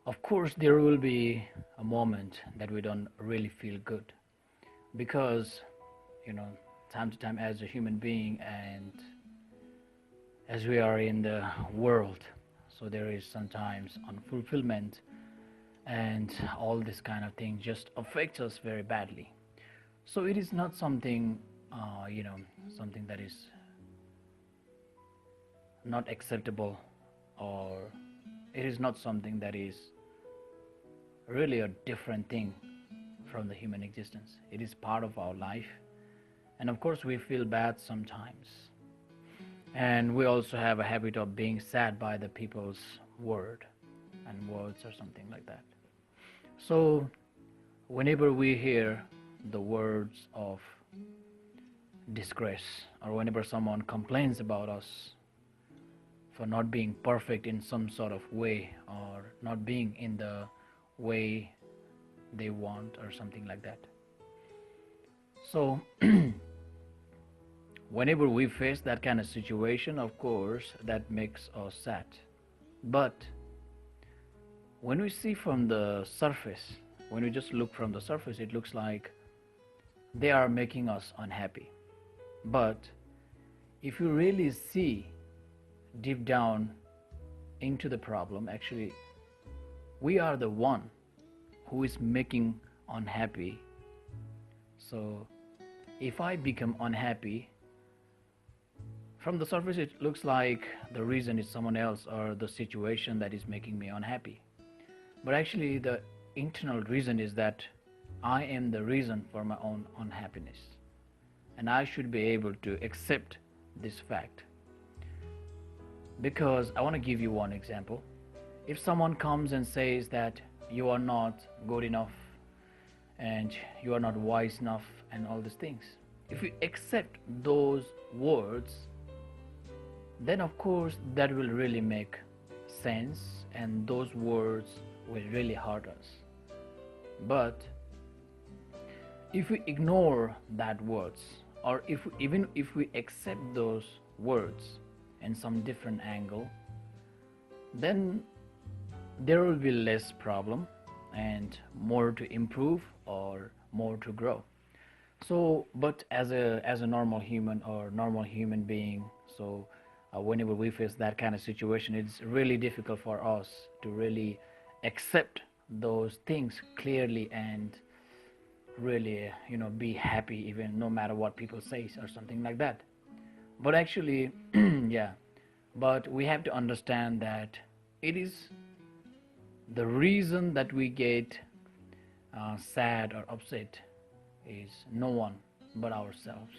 Of course, there will be a moment that we don't really feel good because, you know, time to time as a human being and as we are in the world, so there is sometimes unfulfillment and all this kind of thing just affects us very badly. So it is not something, something that is not acceptable, or it is not something that is really a different thing from the human existence. It is part of our life, and of course we feel bad sometimes, and we also have a habit of being sad by the people's word and words or something like that. So whenever we hear the words of disgrace, or whenever someone complains about us for not being perfect in some sort of way, or not being in the way they want or something like that. So whenever we face that kind of situation, of course that makes us sad. But when we see from the surface, when we just look from the surface, it looks like they are making us unhappy. But if you really see deep down into the problem, actually we are the one who is making unhappy. So if I become unhappy, from the surface it looks like the reason is someone else or the situation that is making me unhappy. But actually the internal reason is that I am the reason for my own unhappiness, and I should be able to accept this fact. Because I want to give you one example. If someone comes and says that you are not good enough and you are not wise enough and all these things, if you accept those words, then of course that will really make sense and those words will really hurt us. But if we ignore that words, or even if we accept those words in some different angle, then there will be less problem and more to improve or more to grow. So but as a normal human or normal human being, so whenever we face that kind of situation, it's really difficult for us to really accept those things clearly and really, be happy even no matter what people say or something like that. But actually yeah, but we have to understand that it is the reason that we get sad or upset is no one but ourselves.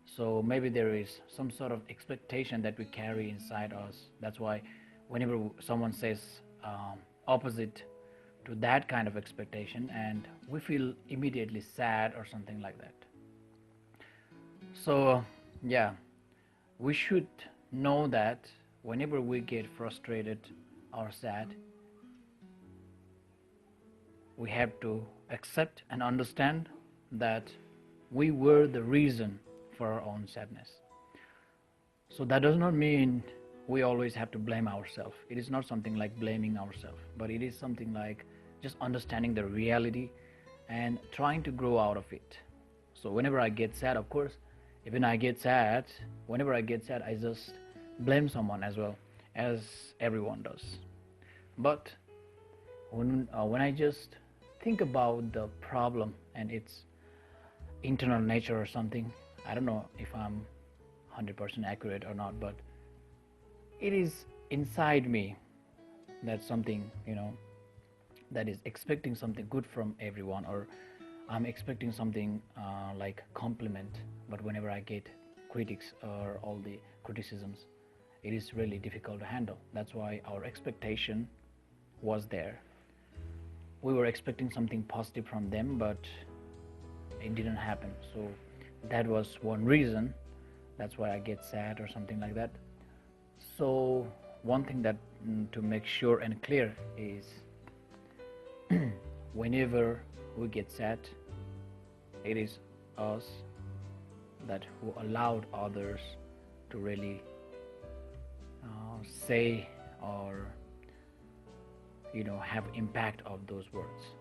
So maybe there is some sort of expectation that we carry inside us. That's why whenever someone says opposite to that kind of expectation, and we feel immediately sad or something like that. So yeah, we should know that whenever we get frustrated or sad, we have to accept and understand that we were the reason for our own sadness. So that does not mean we always have to blame ourselves. It is not something like blaming ourselves, but it is something like just understanding the reality and trying to grow out of it. So whenever I get sad, of course, even I get sad, whenever I get sad, I just blame someone as well, as everyone does. But when I just think about the problem and its internal nature or something, I don't know if I'm 100% accurate or not, but it is inside me that something, that is expecting something good from everyone, or I'm expecting something like compliment. But whenever I get critics or all the criticisms, it is really difficult to handle. That's why our expectation was there. We were expecting something positive from them, but it didn't happen. So that was one reason. That's why I get sad or something like that. So one thing that to make sure and clear is whenever we get sad, it is us that who allowed others to really say or have impact of those words.